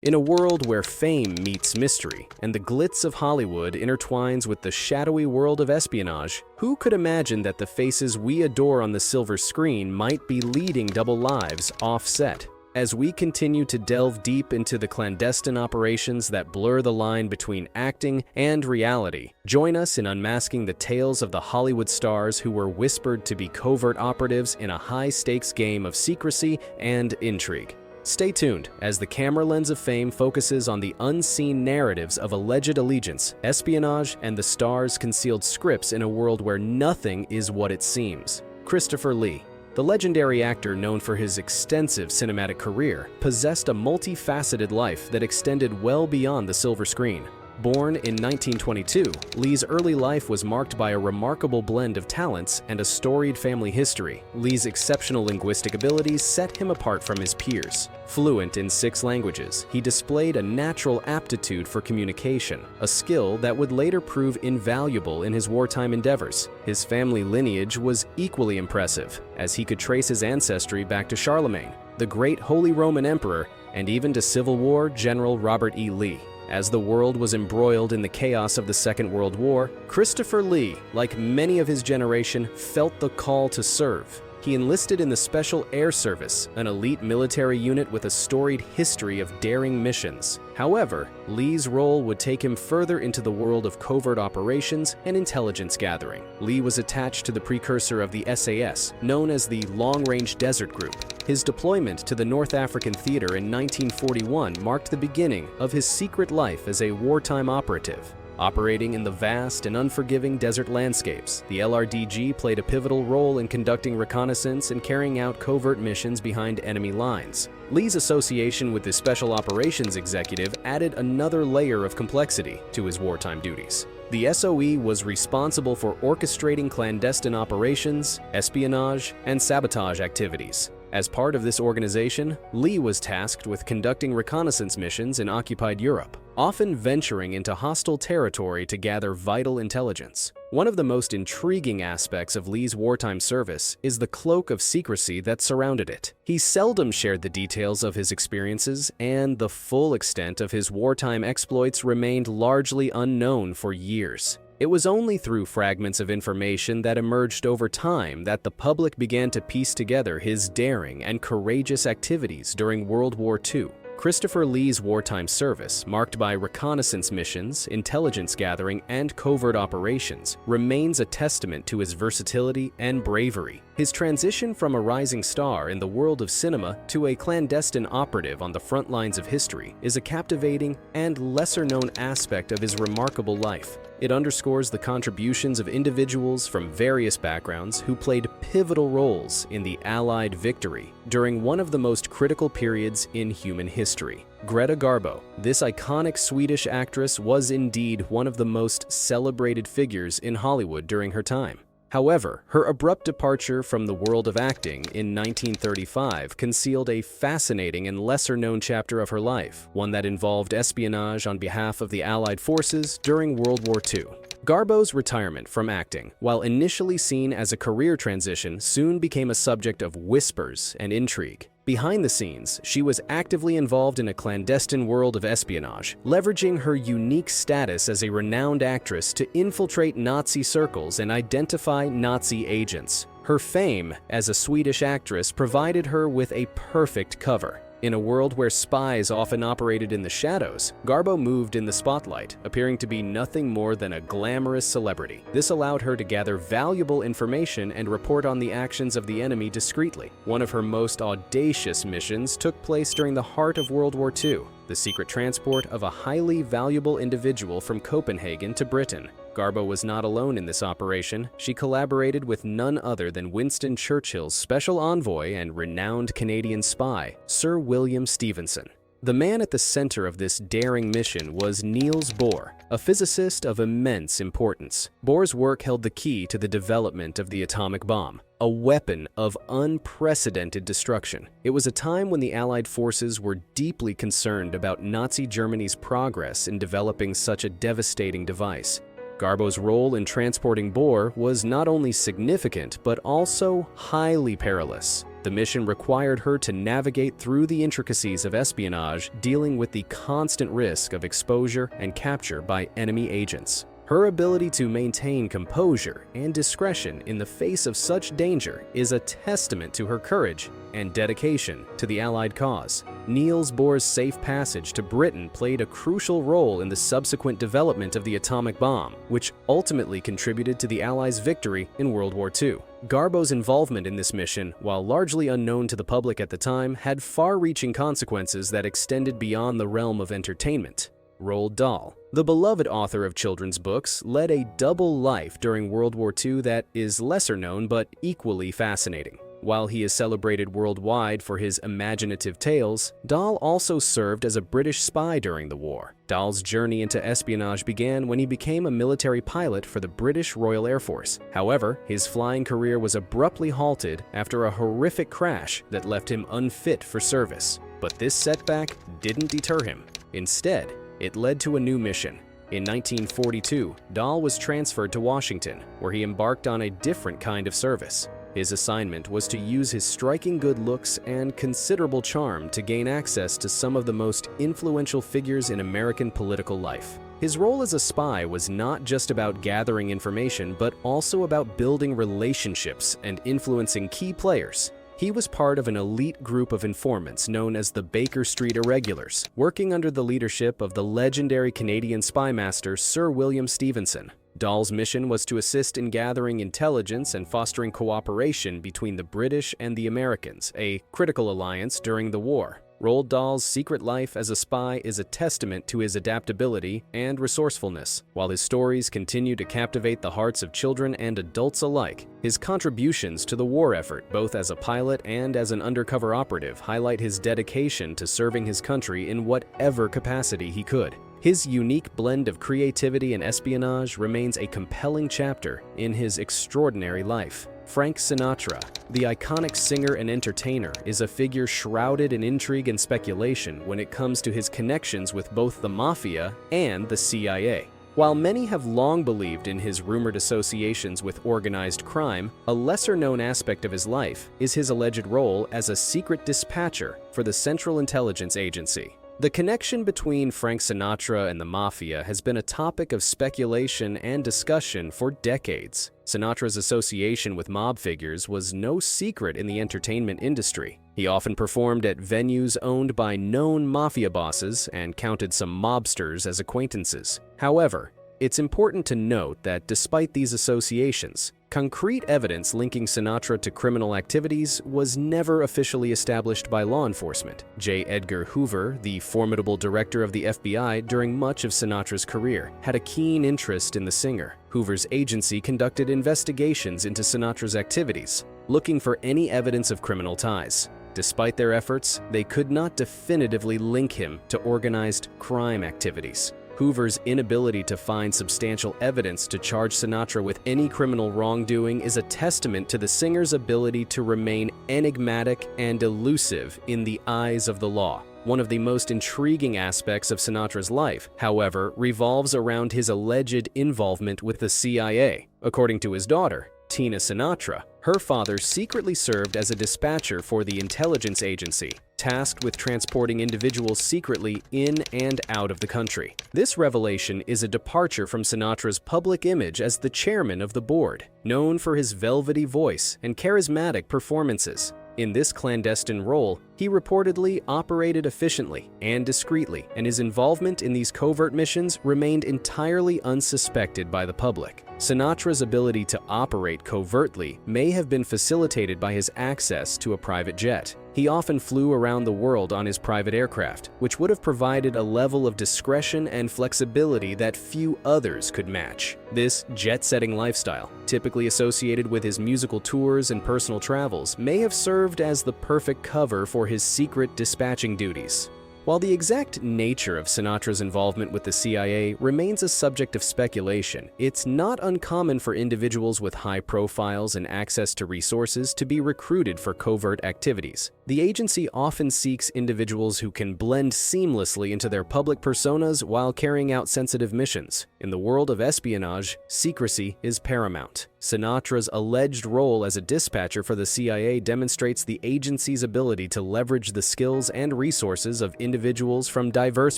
In a world where fame meets mystery and the glitz of Hollywood intertwines with the shadowy world of espionage, who could imagine that the faces we adore on the silver screen might be leading double lives off-set? As we continue to delve deep into the clandestine operations that blur the line between acting and reality, join us in unmasking the tales of the Hollywood stars who were whispered to be covert operatives in a high-stakes game of secrecy and intrigue. Stay tuned as the camera lens of fame focuses on the unseen narratives of alleged allegiance, espionage, and the stars' concealed scripts in a world where nothing is what it seems. Christopher Lee, the legendary actor known for his extensive cinematic career, possessed a multifaceted life that extended well beyond the silver screen. Born in 1922, Lee's early life was marked by a remarkable blend of talents and a storied family history. Lee's exceptional linguistic abilities set him apart from his peers. Fluent in 6 languages, he displayed a natural aptitude for communication, a skill that would later prove invaluable in his wartime endeavors. His family lineage was equally impressive, as he could trace his ancestry back to Charlemagne, the great Holy Roman Emperor, and even to Civil War General Robert E. Lee. As the world was embroiled in the chaos of the Second World War, Christopher Lee, like many of his generation, felt the call to serve. He enlisted in the Special Air Service, an elite military unit with a storied history of daring missions. However, Lee's role would take him further into the world of covert operations and intelligence gathering. Lee was attached to the precursor of the SAS, known as the Long Range Desert Group. His deployment to the North African theater in 1941 marked the beginning of his secret life as a wartime operative. Operating in the vast and unforgiving desert landscapes, the LRDG played a pivotal role in conducting reconnaissance and carrying out covert missions behind enemy lines. Lee's association with the Special Operations Executive added another layer of complexity to his wartime duties. The SOE was responsible for orchestrating clandestine operations, espionage, and sabotage activities. As part of this organization, Lee was tasked with conducting reconnaissance missions in occupied Europe, often venturing into hostile territory to gather vital intelligence. One of the most intriguing aspects of Lee's wartime service is the cloak of secrecy that surrounded it. He seldom shared the details of his experiences, and the full extent of his wartime exploits remained largely unknown for years. It was only through fragments of information that emerged over time that the public began to piece together his daring and courageous activities during World War II. Christopher Lee's wartime service, marked by reconnaissance missions, intelligence gathering, and covert operations, remains a testament to his versatility and bravery. His transition from a rising star in the world of cinema to a clandestine operative on the front lines of history is a captivating and lesser-known aspect of his remarkable life. It underscores the contributions of individuals from various backgrounds who played pivotal roles in the Allied victory during one of the most critical periods in human history. Greta Garbo, this iconic Swedish actress, was indeed one of the most celebrated figures in Hollywood during her time. However, her abrupt departure from the world of acting in 1935 concealed a fascinating and lesser-known chapter of her life, one that involved espionage on behalf of the Allied forces during World War II. Garbo's retirement from acting, while initially seen as a career transition, soon became a subject of whispers and intrigue. Behind the scenes, she was actively involved in a clandestine world of espionage, leveraging her unique status as a renowned actress to infiltrate Nazi circles and identify Nazi agents. Her fame as a Swedish actress provided her with a perfect cover. In a world where spies often operated in the shadows, Garbo moved in the spotlight, appearing to be nothing more than a glamorous celebrity. This allowed her to gather valuable information and report on the actions of the enemy discreetly. One of her most audacious missions took place during the heart of World War II, the secret transport of a highly valuable individual from Copenhagen to Britain. Garbo was not alone in this operation. She collaborated with none other than Winston Churchill's special envoy and renowned Canadian spy, Sir William Stephenson. The man at the center of this daring mission was Niels Bohr, a physicist of immense importance. Bohr's work held the key to the development of the atomic bomb, a weapon of unprecedented destruction. It was a time when the Allied forces were deeply concerned about Nazi Germany's progress in developing such a devastating device. Garbo's role in transporting Bohr was not only significant but also highly perilous. The mission required her to navigate through the intricacies of espionage, dealing with the constant risk of exposure and capture by enemy agents. Her ability to maintain composure and discretion in the face of such danger is a testament to her courage and dedication to the Allied cause. Niels Bohr's safe passage to Britain played a crucial role in the subsequent development of the atomic bomb, which ultimately contributed to the Allies' victory in World War II. Garbo's involvement in this mission, while largely unknown to the public at the time, had far-reaching consequences that extended beyond the realm of entertainment. Roald Dahl, the beloved author of children's books, led a double life during World War II that is lesser known but equally fascinating. While he is celebrated worldwide for his imaginative tales, Dahl also served as a British spy during the war. Dahl's journey into espionage began when he became a military pilot for the British Royal Air Force. However, his flying career was abruptly halted after a horrific crash that left him unfit for service. But this setback didn't deter him. Instead, it led to a new mission. In 1942, Dahl was transferred to Washington, where he embarked on a different kind of service. His assignment was to use his striking good looks and considerable charm to gain access to some of the most influential figures in American political life. His role as a spy was not just about gathering information, but also about building relationships and influencing key players. He was part of an elite group of informants known as the Baker Street Irregulars, working under the leadership of the legendary Canadian spy master Sir William Stevenson. Dahl's mission was to assist in gathering intelligence and fostering cooperation between the British and the Americans, a critical alliance during the war. Roald Dahl's secret life as a spy is a testament to his adaptability and resourcefulness. While his stories continue to captivate the hearts of children and adults alike, his contributions to the war effort, both as a pilot and as an undercover operative, highlight his dedication to serving his country in whatever capacity he could. His unique blend of creativity and espionage remains a compelling chapter in his extraordinary life. Frank Sinatra, the iconic singer and entertainer, is a figure shrouded in intrigue and speculation when it comes to his connections with both the Mafia and the CIA. While many have long believed in his rumored associations with organized crime, a lesser-known aspect of his life is his alleged role as a secret dispatcher for the Central Intelligence Agency. The connection between Frank Sinatra and the Mafia has been a topic of speculation and discussion for decades. Sinatra's association with mob figures was no secret in the entertainment industry. He often performed at venues owned by known mafia bosses and counted some mobsters as acquaintances. However, it's important to note that despite these associations, concrete evidence linking Sinatra to criminal activities was never officially established by law enforcement. J. Edgar Hoover, the formidable director of the FBI during much of Sinatra's career, had a keen interest in the singer. Hoover's agency conducted investigations into Sinatra's activities, looking for any evidence of criminal ties. Despite their efforts, they could not definitively link him to organized crime activities. Hoover's inability to find substantial evidence to charge Sinatra with any criminal wrongdoing is a testament to the singer's ability to remain enigmatic and elusive in the eyes of the law. One of the most intriguing aspects of Sinatra's life, however, revolves around his alleged involvement with the CIA. According to his daughter, Tina Sinatra, her father secretly served as a dispatcher for the intelligence agency, tasked with transporting individuals secretly in and out of the country. This revelation is a departure from Sinatra's public image as the chairman of the board, known for his velvety voice and charismatic performances. In this clandestine role, he reportedly operated efficiently and discreetly, and his involvement in these covert missions remained entirely unsuspected by the public. Sinatra's ability to operate covertly may have been facilitated by his access to a private jet. He often flew around the world on his private aircraft, which would have provided a level of discretion and flexibility that few others could match. This jet-setting lifestyle, typically associated with his musical tours and personal travels, may have served as the perfect cover for his secret dispatching duties. While the exact nature of Sinatra's involvement with the CIA remains a subject of speculation, it's not uncommon for individuals with high profiles and access to resources to be recruited for covert activities. The agency often seeks individuals who can blend seamlessly into their public personas while carrying out sensitive missions. In the world of espionage, secrecy is paramount. Sinatra's alleged role as a dispatcher for the CIA demonstrates the agency's ability to leverage the skills and resources of individuals from diverse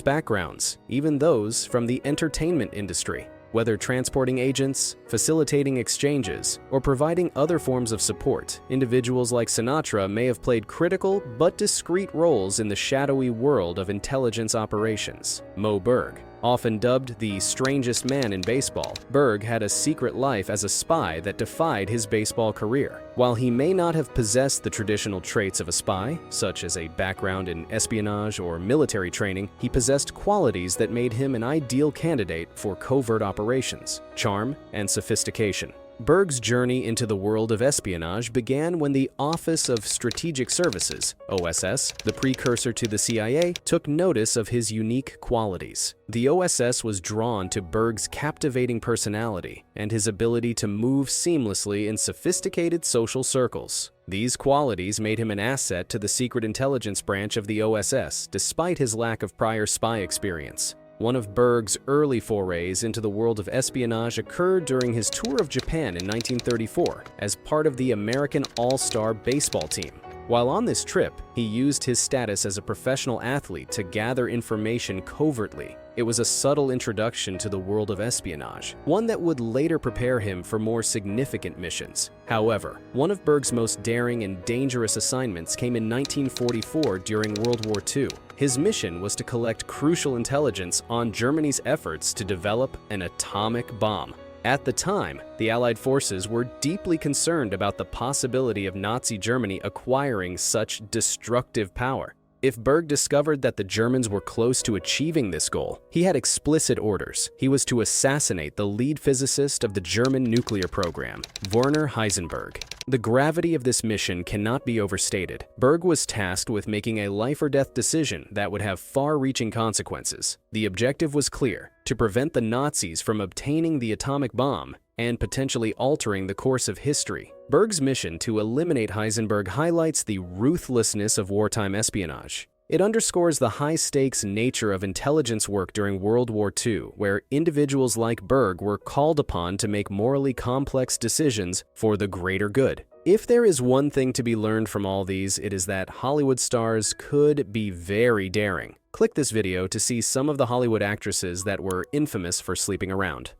backgrounds, even those from the entertainment industry. Whether transporting agents, facilitating exchanges, or providing other forms of support, individuals like Sinatra may have played critical but discreet roles in the shadowy world of intelligence operations. Moe Berg, often dubbed the strangest man in baseball, Berg had a secret life as a spy that defied his baseball career. While he may not have possessed the traditional traits of a spy, such as a background in espionage or military training, he possessed qualities that made him an ideal candidate for covert operations: charm and sophistication. Berg's journey into the world of espionage began when the Office of Strategic Services, OSS, the precursor to the CIA, took notice of his unique qualities. The OSS was drawn to Berg's captivating personality and his ability to move seamlessly in sophisticated social circles. These qualities made him an asset to the secret intelligence branch of the OSS, despite his lack of prior spy experience. One of Berg's early forays into the world of espionage occurred during his tour of Japan in 1934 as part of the American All-Star baseball team. While on this trip, he used his status as a professional athlete to gather information covertly. It was a subtle introduction to the world of espionage, one that would later prepare him for more significant missions. However, one of Berg's most daring and dangerous assignments came in 1944 during World War II. His mission was to collect crucial intelligence on Germany's efforts to develop an atomic bomb. At the time, the Allied forces were deeply concerned about the possibility of Nazi Germany acquiring such destructive power. If Berg discovered that the Germans were close to achieving this goal, he had explicit orders. He was to assassinate the lead physicist of the German nuclear program, Werner Heisenberg. The gravity of this mission cannot be overstated. Berg was tasked with making a life-or-death decision that would have far-reaching consequences. The objective was clear: to prevent the Nazis from obtaining the atomic bomb and potentially altering the course of history. Berg's mission to eliminate Heisenberg highlights the ruthlessness of wartime espionage. It underscores the high-stakes nature of intelligence work during World War II, where individuals like Berg were called upon to make morally complex decisions for the greater good. If there is one thing to be learned from all these, it is that Hollywood stars could be very daring. Click this video to see some of the Hollywood actresses that were infamous for sleeping around.